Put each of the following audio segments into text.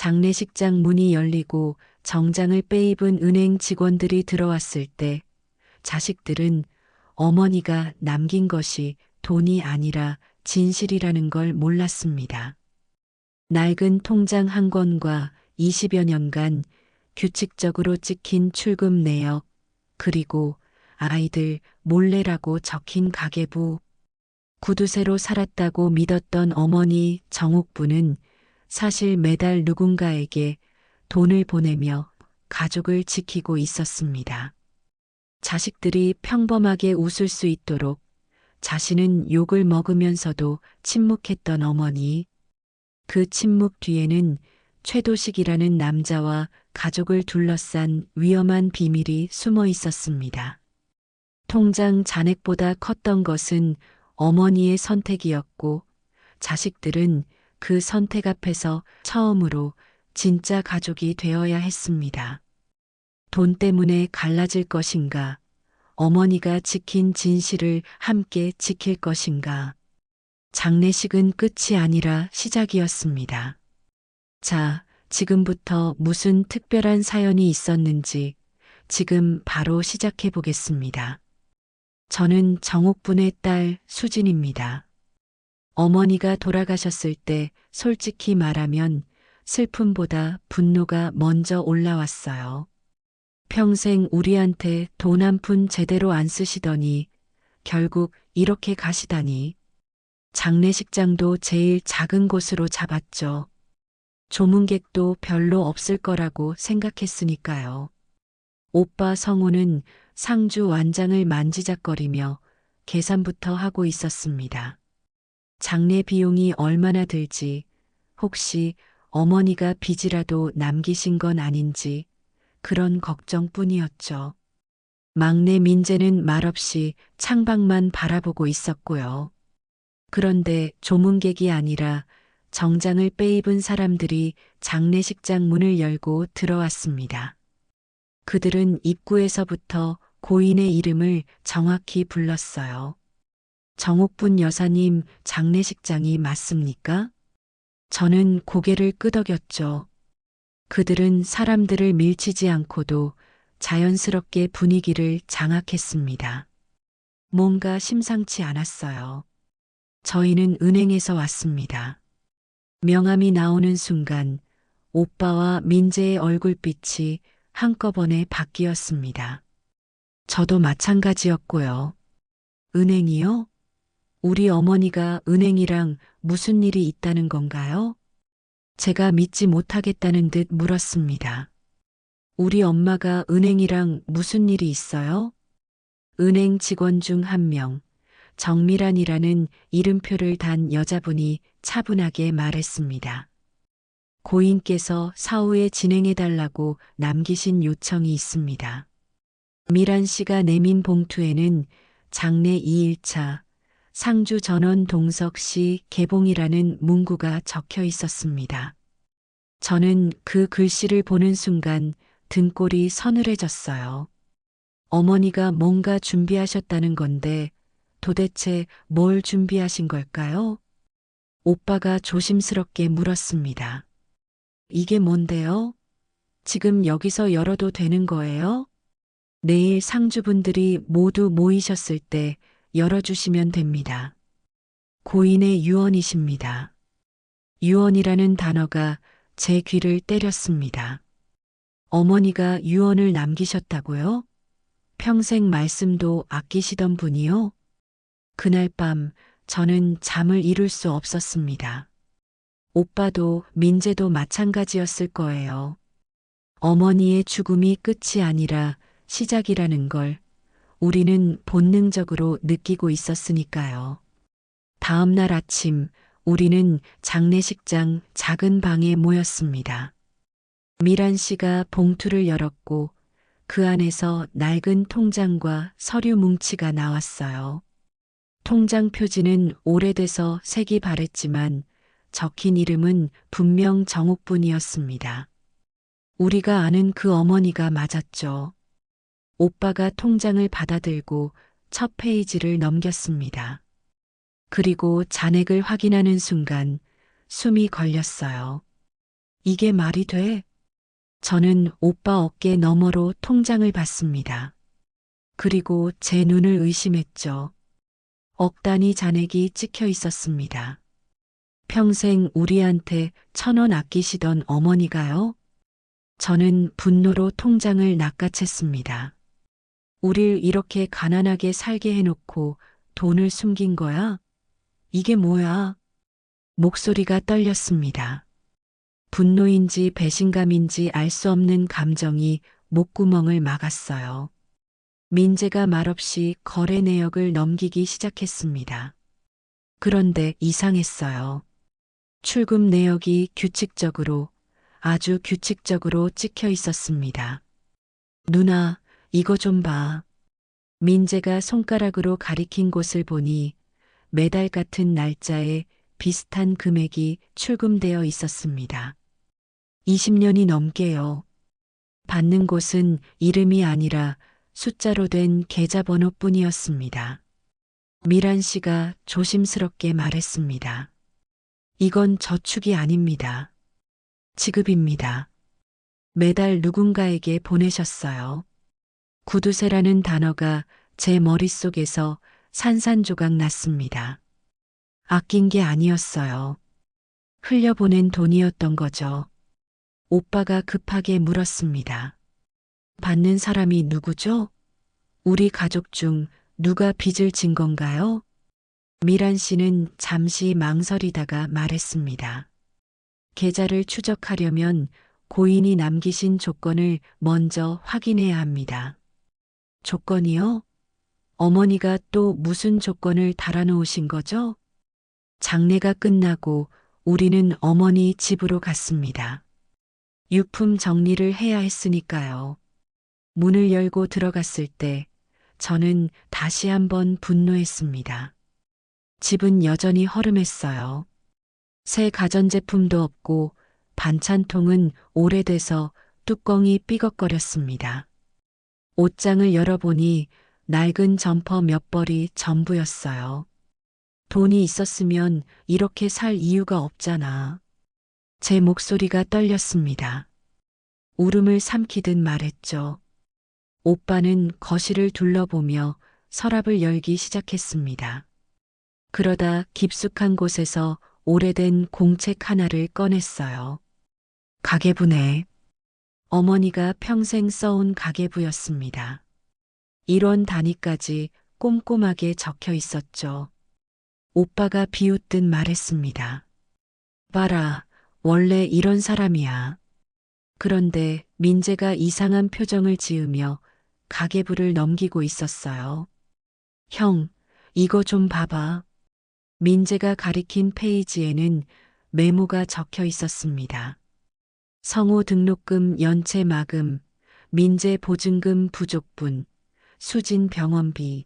장례식장 문이 열리고 정장을 빼입은 은행 직원들이 들어왔을 때 자식들은 어머니가 남긴 것이 돈이 아니라 진실이라는 걸 몰랐습니다. 낡은 통장 한 권과 20여 년간 규칙적으로 찍힌 출금 내역, 그리고 아이들 몰래라고 적힌 가계부, 구두쇠로 살았다고 믿었던 어머니 정옥부는 사실 매달 누군가에게 돈을 보내며 가족을 지키고 있었습니다. 자식들이 평범하게 웃을 수 있도록 자신은 욕을 먹으면서도 침묵했던 어머니. 그 침묵 뒤에는 최도식이라는 남자와 가족을 둘러싼 위험한 비밀이 숨어 있었습니다. 통장 잔액보다 컸던 것은 어머니의 선택이었고, 자식들은 그 선택 앞에서 처음으로 진짜 가족이 되어야 했습니다. 돈 때문에 갈라질 것인가, 어머니가 지킨 진실을 함께 지킬 것인가. 장례식은 끝이 아니라 시작이었습니다. 자, 지금부터 무슨 특별한 사연이 있었는지 지금 바로 시작해 보겠습니다. 저는 정옥분의 딸 수진입니다. 어머니가 돌아가셨을 때 솔직히 말하면 슬픔보다 분노가 먼저 올라왔어요. 평생 우리한테 돈 한 푼 제대로 안 쓰시더니 결국 이렇게 가시다니. 장례식장도 제일 작은 곳으로 잡았죠. 조문객도 별로 없을 거라고 생각했으니까요. 오빠 성우는 상주 완장을 만지작거리며 계산부터 하고 있었습니다. 장례 비용이 얼마나 들지, 혹시 어머니가 빚이라도 남기신 건 아닌지 그런 걱정뿐이었죠. 막내 민재는 말없이 창밖만 바라보고 있었고요. 그런데 조문객이 아니라 정장을 빼입은 사람들이 장례식장 문을 열고 들어왔습니다. 그들은 입구에서부터 고인의 이름을 정확히 불렀어요. 정옥분 여사님, 장례식장이 맞습니까? 저는 고개를 끄덕였죠. 그들은 사람들을 밀치지 않고도 자연스럽게 분위기를 장악했습니다. 뭔가 심상치 않았어요. 저희는 은행에서 왔습니다. 명함이 나오는 순간 오빠와 민재의 얼굴빛이 한꺼번에 바뀌었습니다. 저도 마찬가지였고요. 은행이요? 우리 어머니가 은행이랑 무슨 일이 있다는 건가요? 제가 믿지 못하겠다는 듯 물었습니다. 우리 엄마가 은행이랑 무슨 일이 있어요? 은행 직원 중 한 명, 정미란이라는 이름표를 단 여자분이 차분하게 말했습니다. 고인께서 사후에 진행해달라고 남기신 요청이 있습니다. 미란 씨가 내민 봉투에는 장례 2일차 상주 전원 동석 씨 개봉이라는 문구가 적혀 있었습니다. 저는 그 글씨를 보는 순간 등골이 서늘해졌어요. 어머니가 뭔가 준비하셨다는 건데 도대체 뭘 준비하신 걸까요? 오빠가 조심스럽게 물었습니다. 이게 뭔데요? 지금 여기서 열어도 되는 거예요? 내일 상주분들이 모두 모이셨을 때 열어주시면 됩니다. 고인의 유언이십니다. 유언이라는 단어가 제 귀를 때렸습니다. 어머니가 유언을 남기셨다고요? 평생 말씀도 아끼시던 분이요? 그날 밤 저는 잠을 이룰 수 없었습니다. 오빠도 민재도 마찬가지였을 거예요. 어머니의 죽음이 끝이 아니라 시작이라는 걸 우리는 본능적으로 느끼고 있었으니까요. 다음 날 아침 우리는 장례식장 작은 방에 모였습니다. 미란 씨가 봉투를 열었고 그 안에서 낡은 통장과 서류 뭉치가 나왔어요. 통장 표지는 오래돼서 색이 바랬지만 적힌 이름은 분명 정옥분이었습니다. 우리가 아는 그 어머니가 맞았죠. 오빠가 통장을 받아들고 첫 페이지를 넘겼습니다. 그리고 잔액을 확인하는 순간 숨이 걸렸어요. 이게 말이 돼? 저는 오빠 어깨 너머로 통장을 봤습니다. 그리고 제 눈을 의심했죠. 억 단위 잔액이 찍혀 있었습니다. 평생 우리한테 1,000원 아끼시던 어머니가요? 저는 분노로 통장을 낚아챘습니다. 우릴 이렇게 가난하게 살게 해놓고 돈을 숨긴 거야? 이게 뭐야? 목소리가 떨렸습니다. 분노인지 배신감인지 알 수 없는 감정이 목구멍을 막았어요. 민재가 말없이 거래 내역을 넘기기 시작했습니다. 그런데 이상했어요. 출금 내역이 규칙적으로, 아주 규칙적으로 찍혀 있었습니다. 누나, 이거 좀 봐. 민재가 손가락으로 가리킨 곳을 보니 매달 같은 날짜에 비슷한 금액이 출금되어 있었습니다. 20년이 넘게요. 받는 곳은 이름이 아니라 숫자로 된 계좌번호뿐이었습니다. 미란 씨가 조심스럽게 말했습니다. 이건 저축이 아닙니다. 지급입니다. 매달 누군가에게 보내셨어요. 구두쇠라는 단어가 제 머릿속에서 산산조각 났습니다. 아낀 게 아니었어요. 흘려보낸 돈이었던 거죠. 오빠가 급하게 물었습니다. 받는 사람이 누구죠? 우리 가족 중 누가 빚을 진 건가요? 미란 씨는 잠시 망설이다가 말했습니다. 계좌를 추적하려면 고인이 남기신 조건을 먼저 확인해야 합니다. 조건이요? 어머니가 또 무슨 조건을 달아놓으신 거죠? 장례가 끝나고 우리는 어머니 집으로 갔습니다. 유품 정리를 해야 했으니까요. 문을 열고 들어갔을 때 저는 다시 한번 분노했습니다. 집은 여전히 허름했어요. 새 가전제품도 없고 반찬통은 오래돼서 뚜껑이 삐걱거렸습니다. 옷장을 열어보니 낡은 점퍼 몇 벌이 전부였어요. 돈이 있었으면 이렇게 살 이유가 없잖아. 제 목소리가 떨렸습니다. 울음을 삼키듯 말했죠. 오빠는 거실을 둘러보며 서랍을 열기 시작했습니다. 그러다 깊숙한 곳에서 오래된 공책 하나를 꺼냈어요. 가계부네. 어머니가 평생 써온 가계부였습니다. 1원 단위까지 꼼꼼하게 적혀 있었죠. 오빠가 비웃듯 말했습니다. 봐라, 원래 이런 사람이야. 그런데 민재가 이상한 표정을 지으며 가계부를 넘기고 있었어요. 형, 이거 좀 봐봐. 민재가 가리킨 페이지에는 메모가 적혀 있었습니다. 성우 등록금 연체 마금, 민재 보증금 부족분, 수진 병원비.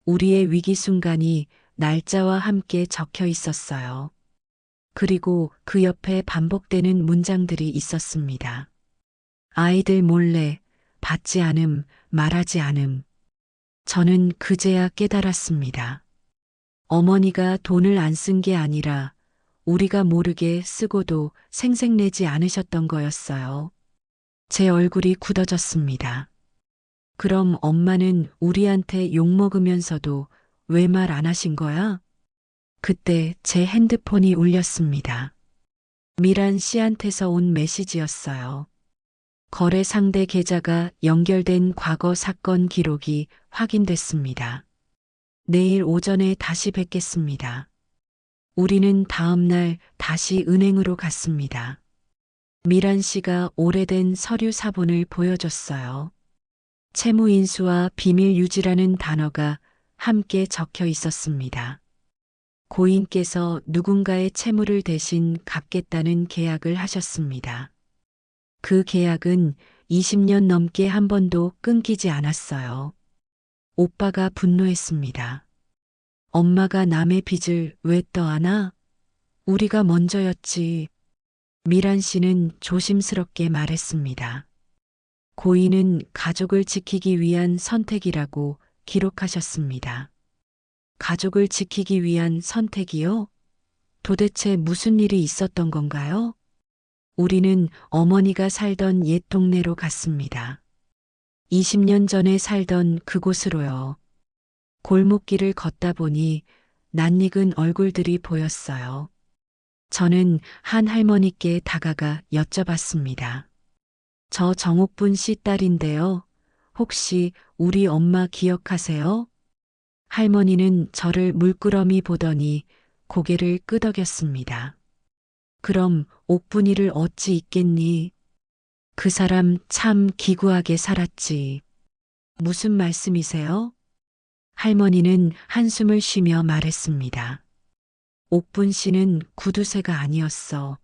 우리의 위기 순간이 날짜와 함께 적혀 있었어요. 그리고 그 옆에 반복되는 문장들이 있었습니다. 아이들 몰래, 받지 않음, 말하지 않음. 저는 그제야 깨달았습니다. 어머니가 돈을 안 쓴 게 아니라 우리가 모르게 쓰고도 생색내지 않으셨던 거였어요. 제 얼굴이 굳어졌습니다. 그럼 엄마는 우리한테 욕먹으면서도 왜 말 안 하신 거야? 그때 제 핸드폰이 울렸습니다. 미란 씨한테서 온 메시지였어요. 거래 상대 계좌가 연결된 과거 사건 기록이 확인됐습니다. 내일 오전에 다시 뵙겠습니다. 우리는 다음 날 다시 은행으로 갔습니다. 미란 씨가 오래된 서류 사본을 보여줬어요. 채무 인수와 비밀 유지라는 단어가 함께 적혀 있었습니다. 고인께서 누군가의 채무를 대신 갚겠다는 계약을 하셨습니다. 그 계약은 20년 넘게 한 번도 끊기지 않았어요. 오빠가 분노했습니다. 엄마가 남의 빚을 왜 떠안아? 우리가 먼저였지. 미란 씨는 조심스럽게 말했습니다. 고인은 가족을 지키기 위한 선택이라고 기록하셨습니다. 가족을 지키기 위한 선택이요? 도대체 무슨 일이 있었던 건가요? 우리는 어머니가 살던 옛 동네로 갔습니다. 20년 전에 살던 그곳으로요. 골목길을 걷다 보니 낯익은 얼굴들이 보였어요. 저는 한 할머니께 다가가 여쭤봤습니다. 저 정옥분 씨 딸인데요. 혹시 우리 엄마 기억하세요? 할머니는 저를 물끄러미 보더니 고개를 끄덕였습니다. 그럼 옥분이를 어찌 잊겠니? 그 사람 참 기구하게 살았지. 무슨 말씀이세요? 할머니는 한숨을 쉬며 말했습니다. 옥분 씨는 구두쇠가 아니었어.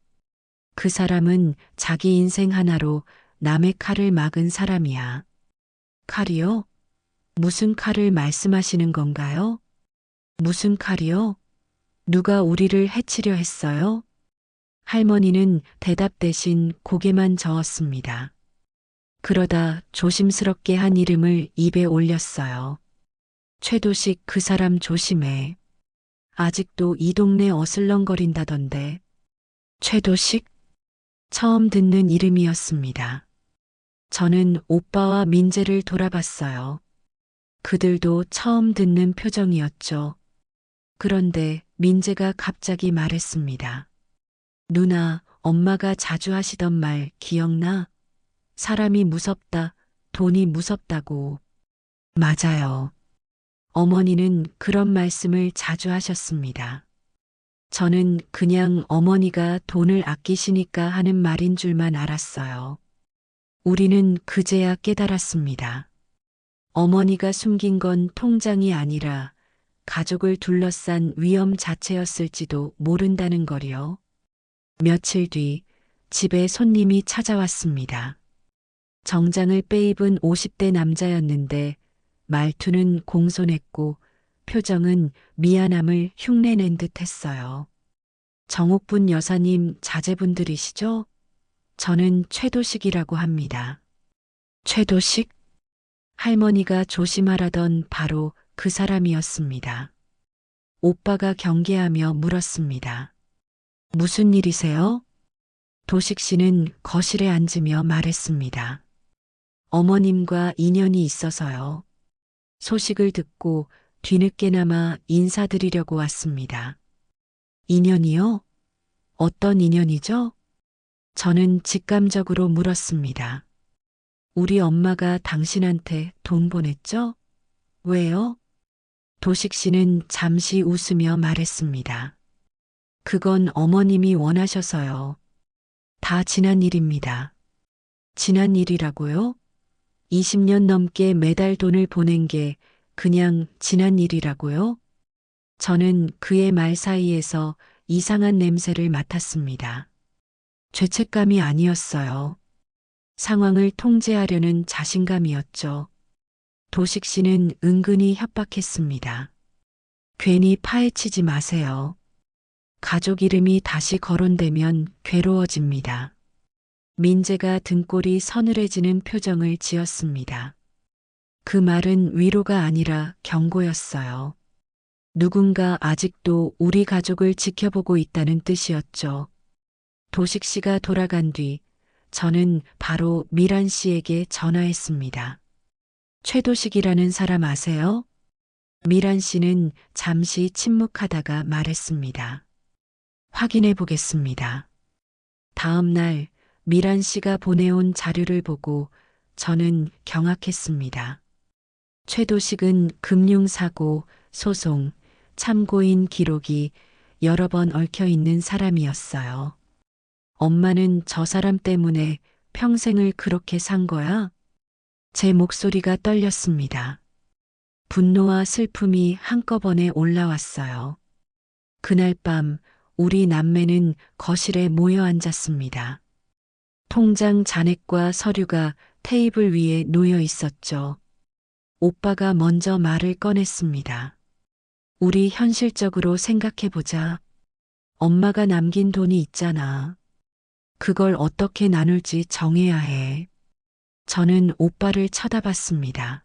그 사람은 자기 인생 하나로 남의 칼을 막은 사람이야. 칼이요? 무슨 칼을 말씀하시는 건가요? 무슨 칼이요? 누가 우리를 해치려 했어요? 할머니는 대답 대신 고개만 저었습니다. 그러다 조심스럽게 한 이름을 입에 올렸어요. 최도식 그 사람 조심해. 아직도 이 동네 어슬렁거린다던데. 최도식? 처음 듣는 이름이었습니다. 저는 오빠와 민재를 돌아봤어요. 그들도 처음 듣는 표정이었죠. 그런데 민재가 갑자기 말했습니다. 누나, 엄마가 자주 하시던 말 기억나? 사람이 무섭다, 돈이 무섭다고. 맞아요. 어머니는 그런 말씀을 자주 하셨습니다. 저는 그냥 어머니가 돈을 아끼시니까 하는 말인 줄만 알았어요. 우리는 그제야 깨달았습니다. 어머니가 숨긴 건 통장이 아니라 가족을 둘러싼 위험 자체였을지도 모른다는 거리요. 며칠 뒤 집에 손님이 찾아왔습니다. 정장을 빼입은 50대 남자였는데 말투는 공손했고 표정은 미안함을 흉내낸 듯 했어요. 정옥분 여사님 자제분들이시죠? 저는 최도식이라고 합니다. 최도식? 할머니가 조심하라던 바로 그 사람이었습니다. 오빠가 경계하며 물었습니다. 무슨 일이세요? 도식 씨는 거실에 앉으며 말했습니다. 어머님과 인연이 있어서요. 소식을 듣고 뒤늦게나마 인사드리려고 왔습니다. 인연이요? 어떤 인연이죠? 저는 직감적으로 물었습니다. 우리 엄마가 당신한테 돈 보냈죠? 왜요? 도식 씨는 잠시 웃으며 말했습니다. 그건 어머님이 원하셔서요. 다 지난 일입니다. 지난 일이라고요? 20년 넘게 매달 돈을 보낸 게 그냥 지난 일이라고요? 저는 그의 말 사이에서 이상한 냄새를 맡았습니다. 죄책감이 아니었어요. 상황을 통제하려는 자신감이었죠. 도식 씨는 은근히 협박했습니다. 괜히 파헤치지 마세요. 가족 이름이 다시 거론되면 괴로워집니다. 민재가 등골이 서늘해지는 표정을 지었습니다. 그 말은 위로가 아니라 경고였어요. 누군가 아직도 우리 가족을 지켜보고 있다는 뜻이었죠. 도식 씨가 돌아간 뒤 저는 바로 미란 씨에게 전화했습니다. 최도식이라는 사람 아세요? 미란 씨는 잠시 침묵하다가 말했습니다. 확인해 보겠습니다. 다음 날 미란 씨가 보내온 자료를 보고 저는 경악했습니다. 최도식은 금융사고, 소송, 참고인 기록이 여러 번 얽혀 있는 사람이었어요. 엄마는 저 사람 때문에 평생을 그렇게 산 거야? 제 목소리가 떨렸습니다. 분노와 슬픔이 한꺼번에 올라왔어요. 그날 밤 우리 남매는 거실에 모여 앉았습니다. 통장 잔액과 서류가 테이블 위에 놓여 있었죠. 오빠가 먼저 말을 꺼냈습니다. 우리 현실적으로 생각해보자. 엄마가 남긴 돈이 있잖아. 그걸 어떻게 나눌지 정해야 해. 저는 오빠를 쳐다봤습니다.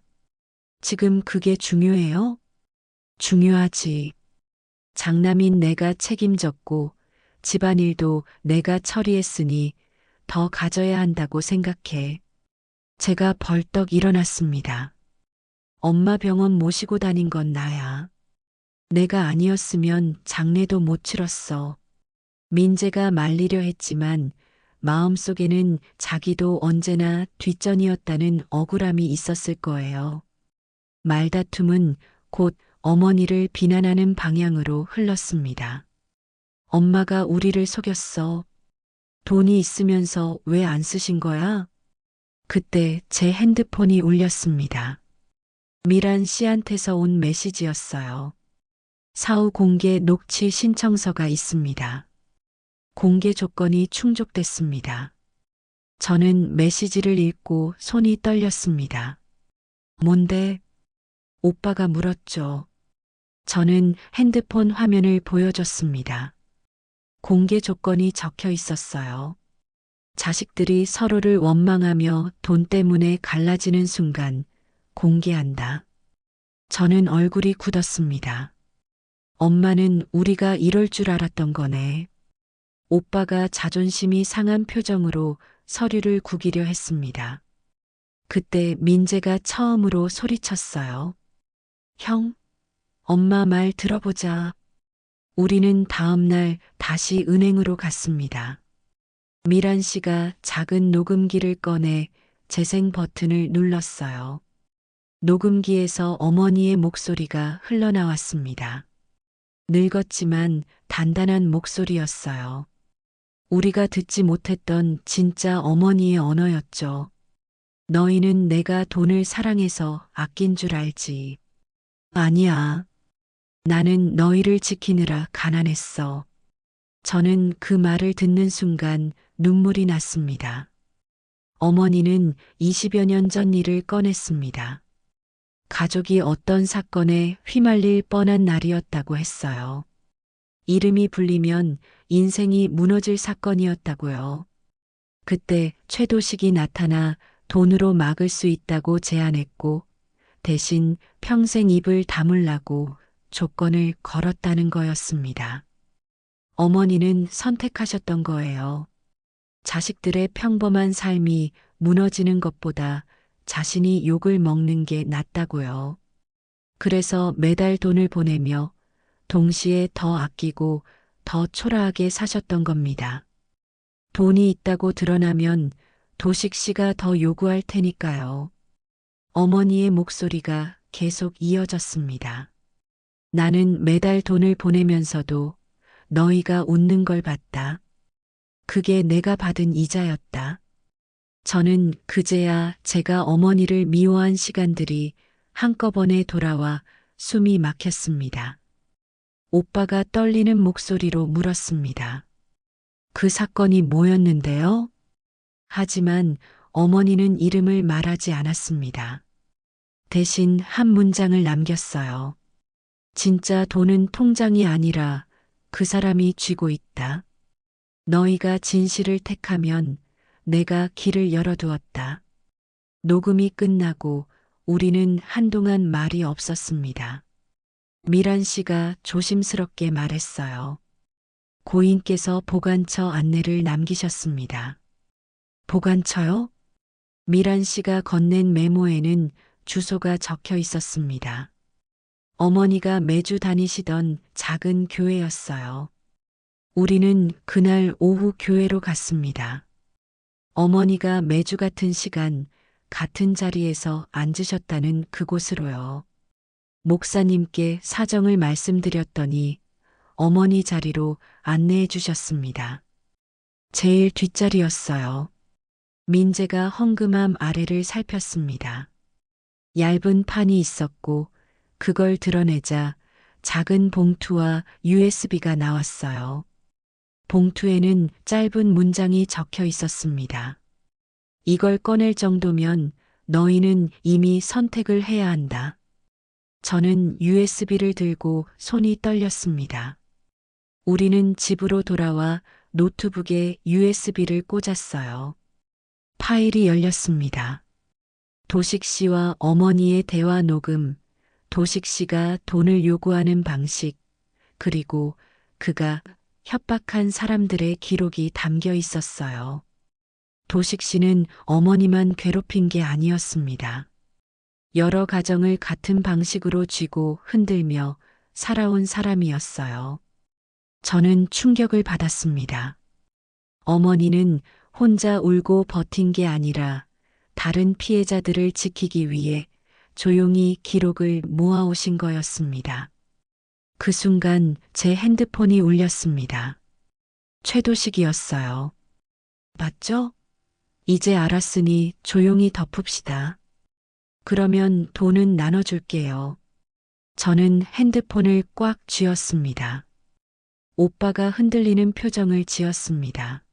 지금 그게 중요해요? 중요하지. 장남인 내가 책임졌고 집안일도 내가 처리했으니 더 가져야 한다고 생각해. 제가 벌떡 일어났습니다. 엄마 병원 모시고 다닌 건 나야. 내가 아니었으면 장례도 못 치렀어. 민재가 말리려 했지만 마음속에는 자기도 언제나 뒷전이었다는 억울함이 있었을 거예요. 말다툼은 곧 어머니를 비난하는 방향으로 흘렀습니다. 엄마가 우리를 속였어. 돈이 있으면서 왜 안 쓰신 거야? 그때 제 핸드폰이 울렸습니다. 미란 씨한테서 온 메시지였어요. 사후 공개 녹취 신청서가 있습니다. 공개 조건이 충족됐습니다. 저는 메시지를 읽고 손이 떨렸습니다. 뭔데? 오빠가 물었죠. 저는 핸드폰 화면을 보여줬습니다. 공개 조건이 적혀 있었어요. 자식들이 서로를 원망하며 돈 때문에 갈라지는 순간 공개한다. 저는 얼굴이 굳었습니다. 엄마는 우리가 이럴 줄 알았던 거네. 오빠가 자존심이 상한 표정으로 서류를 구기려 했습니다. 그때 민재가 처음으로 소리쳤어요. 형, 엄마 말 들어보자. 우리는 다음 날 다시 은행으로 갔습니다. 미란 씨가 작은 녹음기를 꺼내 재생 버튼을 눌렀어요. 녹음기에서 어머니의 목소리가 흘러나왔습니다. 늙었지만 단단한 목소리였어요. 우리가 듣지 못했던 진짜 어머니의 언어였죠. 너희는 내가 돈을 사랑해서 아낀 줄 알지. 아니야. 나는 너희를 지키느라 가난했어. 저는 그 말을 듣는 순간 눈물이 났습니다. 어머니는 20여 년 전 일을 꺼냈습니다. 가족이 어떤 사건에 휘말릴 뻔한 날이었다고 했어요. 이름이 불리면 인생이 무너질 사건이었다고요. 그때 최도식이 나타나 돈으로 막을 수 있다고 제안했고 대신 평생 입을 다물라고 조건을 걸었다는 거였습니다. 어머니는 선택하셨던 거예요. 자식들의 평범한 삶이 무너지는 것보다 자신이 욕을 먹는 게 낫다고요. 그래서 매달 돈을 보내며 동시에 더 아끼고 더 초라하게 사셨던 겁니다. 돈이 있다고 드러나면 도식 씨가 더 요구할 테니까요. 어머니의 목소리가 계속 이어졌습니다. 나는 매달 돈을 보내면서도 너희가 웃는 걸 봤다. 그게 내가 받은 이자였다. 저는 그제야 제가 어머니를 미워한 시간들이 한꺼번에 돌아와 숨이 막혔습니다. 오빠가 떨리는 목소리로 물었습니다. 그 사건이 뭐였는데요? 하지만 어머니는 이름을 말하지 않았습니다. 대신 한 문장을 남겼어요. 진짜 돈은 통장이 아니라 그 사람이 쥐고 있다. 너희가 진실을 택하면 내가 길을 열어두었다. 녹음이 끝나고 우리는 한동안 말이 없었습니다. 미란 씨가 조심스럽게 말했어요. 고인께서 보관처 안내를 남기셨습니다. 보관처요? 미란 씨가 건넨 메모에는 주소가 적혀 있었습니다. 어머니가 매주 다니시던 작은 교회였어요. 우리는 그날 오후 교회로 갔습니다. 어머니가 매주 같은 시간, 같은 자리에서 앉으셨다는 그곳으로요. 목사님께 사정을 말씀드렸더니 어머니 자리로 안내해 주셨습니다. 제일 뒷자리였어요. 민재가 헝금함 아래를 살폈습니다. 얇은 판이 있었고 그걸 드러내자 작은 봉투와 USB가 나왔어요. 봉투에는 짧은 문장이 적혀 있었습니다. 이걸 꺼낼 정도면 너희는 이미 선택을 해야 한다. 저는 USB를 들고 손이 떨렸습니다. 우리는 집으로 돌아와 노트북에 USB를 꽂았어요. 파일이 열렸습니다. 도식 씨와 어머니의 대화 녹음, 도식 씨가 돈을 요구하는 방식, 그리고 그가 협박한 사람들의 기록이 담겨 있었어요. 도식 씨는 어머니만 괴롭힌 게 아니었습니다. 여러 가정을 같은 방식으로 쥐고 흔들며 살아온 사람이었어요. 저는 충격을 받았습니다. 어머니는 혼자 울고 버틴 게 아니라 다른 피해자들을 지키기 위해 조용히 기록을 모아오신 거였습니다. 그 순간 제 핸드폰이 울렸습니다. 최도식이었어요. 맞죠? 이제 알았으니 조용히 덮읍시다. 그러면 돈은 나눠줄게요. 저는 핸드폰을 꽉 쥐었습니다. 오빠가 흔들리는 표정을 지었습니다.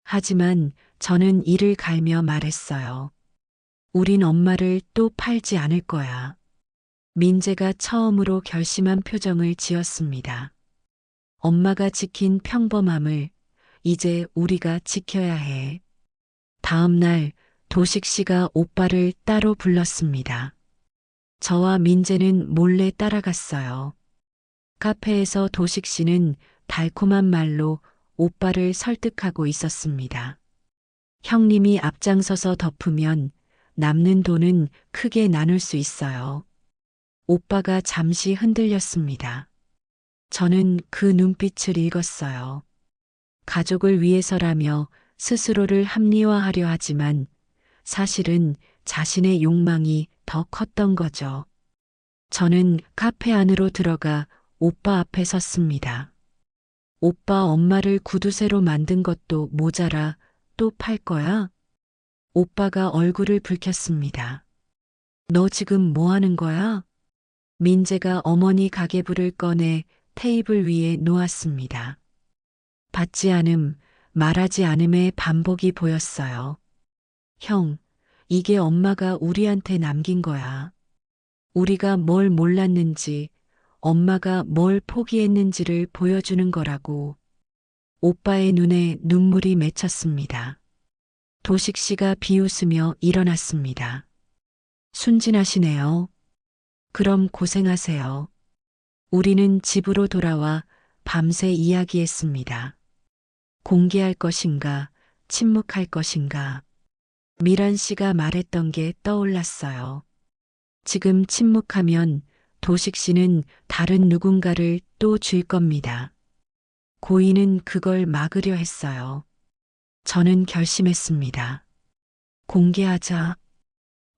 하지만 저는 이를 갈며 말했어요. 우린 엄마를 또 팔지 않을 거야. 민재가 처음으로 결심한 표정을 지었습니다. 엄마가 지킨 평범함을 이제 우리가 지켜야 해. 다음 날 도식 씨가 오빠를 따로 불렀습니다. 저와 민재는 몰래 따라갔어요. 카페에서 도식 씨는 달콤한 말로 오빠를 설득하고 있었습니다. 형님이 앞장서서 덮으면 남는 돈은 크게 나눌 수 있어요. 오빠가 잠시 흔들렸습니다. 저는 그 눈빛을 읽었어요. 가족을 위해서라며 스스로를 합리화하려 하지만 사실은 자신의 욕망이 더 컸던 거죠. 저는 카페 안으로 들어가 오빠 앞에 섰습니다. 오빠 엄마를 구두쇠로 만든 것도 모자라 또 팔 거야? 오빠가 얼굴을 붉혔습니다. 너 지금 뭐 하는 거야? 민재가 어머니 가계부를 꺼내 테이블 위에 놓았습니다. 받지 않음, 말하지 않음의 반복이 보였어요. 형, 이게 엄마가 우리한테 남긴 거야. 우리가 뭘 몰랐는지, 엄마가 뭘 포기했는지를 보여주는 거라고. 오빠의 눈에 눈물이 맺혔습니다. 도식 씨가 비웃으며 일어났습니다. 순진하시네요. 그럼 고생하세요. 우리는 집으로 돌아와 밤새 이야기했습니다. 공개할 것인가, 침묵할 것인가. 미란 씨가 말했던 게 떠올랐어요. 지금 침묵하면 도식 씨는 다른 누군가를 또 줄 겁니다. 고인은 그걸 막으려 했어요. 저는 결심했습니다. 공개하자.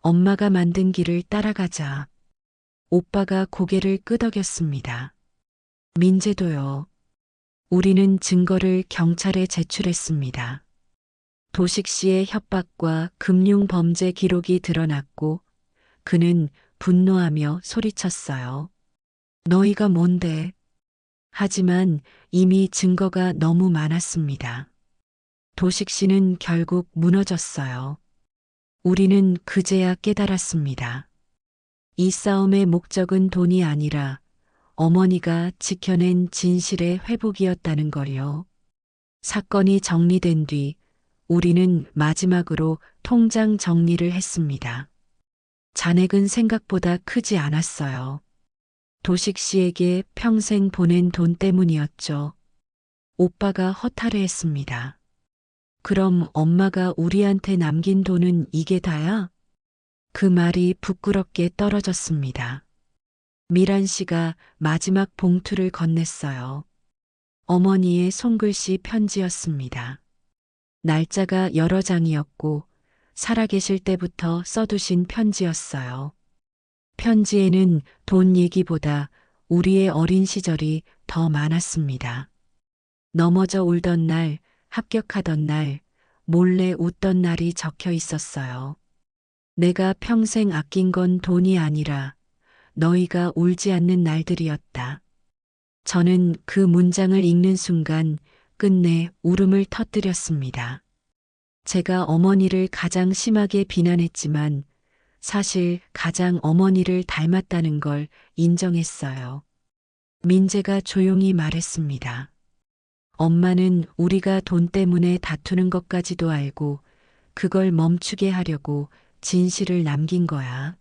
엄마가 만든 길을 따라가자. 오빠가 고개를 끄덕였습니다. 민재도요. 우리는 증거를 경찰에 제출했습니다. 도식 씨의 협박과 금융 범죄 기록이 드러났고 그는 분노하며 소리쳤어요. 너희가 뭔데? 하지만 이미 증거가 너무 많았습니다. 도식 씨는 결국 무너졌어요. 우리는 그제야 깨달았습니다. 이 싸움의 목적은 돈이 아니라 어머니가 지켜낸 진실의 회복이었다는 걸요. 사건이 정리된 뒤 우리는 마지막으로 통장 정리를 했습니다. 잔액은 생각보다 크지 않았어요. 도식 씨에게 평생 보낸 돈 때문이었죠. 오빠가 허탈해했습니다. 그럼 엄마가 우리한테 남긴 돈은 이게 다야? 그 말이 부끄럽게 떨어졌습니다. 미란 씨가 마지막 봉투를 건넸어요. 어머니의 손글씨 편지였습니다. 날짜가 여러 장이었고 살아계실 때부터 써두신 편지였어요. 편지에는 돈 얘기보다 우리의 어린 시절이 더 많았습니다. 넘어져 울던 날, 합격하던 날, 몰래 웃던 날이 적혀 있었어요. 내가 평생 아낀 건 돈이 아니라 너희가 울지 않는 날들이었다. 저는 그 문장을 읽는 순간 끝내 울음을 터뜨렸습니다. 제가 어머니를 가장 심하게 비난했지만 사실 가장 어머니를 닮았다는 걸 인정했어요. 민재가 조용히 말했습니다. 엄마는 우리가 돈 때문에 다투는 것까지도 알고 그걸 멈추게 하려고 진실을 남긴 거야.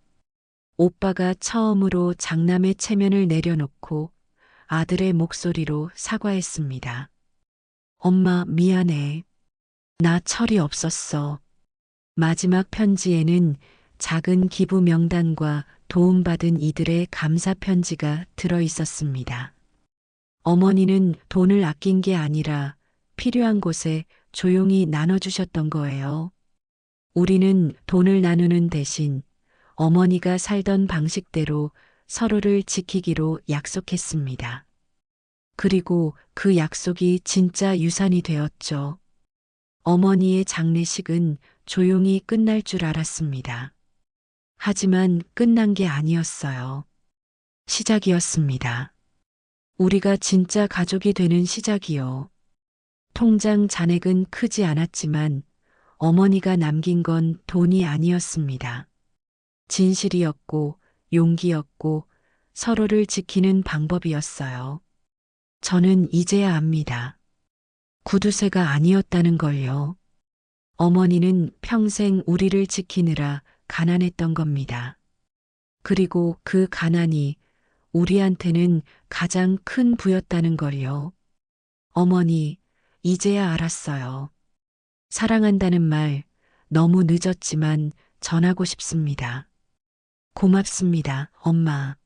오빠가 처음으로 장남의 체면을 내려놓고 아들의 목소리로 사과했습니다. 엄마 미안해. 나 철이 없었어. 마지막 편지에는 작은 기부 명단과 도움받은 이들의 감사 편지가 들어 있었습니다. 어머니는 돈을 아낀 게 아니라 필요한 곳에 조용히 나눠주셨던 거예요. 우리는 돈을 나누는 대신 어머니가 살던 방식대로 서로를 지키기로 약속했습니다. 그리고 그 약속이 진짜 유산이 되었죠. 어머니의 장례식은 조용히 끝날 줄 알았습니다. 하지만 끝난 게 아니었어요. 시작이었습니다. 우리가 진짜 가족이 되는 시작이요. 통장 잔액은 크지 않았지만 어머니가 남긴 건 돈이 아니었습니다. 진실이었고 용기였고 서로를 지키는 방법이었어요. 저는 이제야 압니다. 구두쇠가 아니었다는 걸요. 어머니는 평생 우리를 지키느라 가난했던 겁니다. 그리고 그 가난이 우리한테는 가장 큰 부였다는 걸요. 어머니, 이제야 알았어요. 사랑한다는 말 너무 늦었지만 전하고 싶습니다. 고맙습니다, 엄마.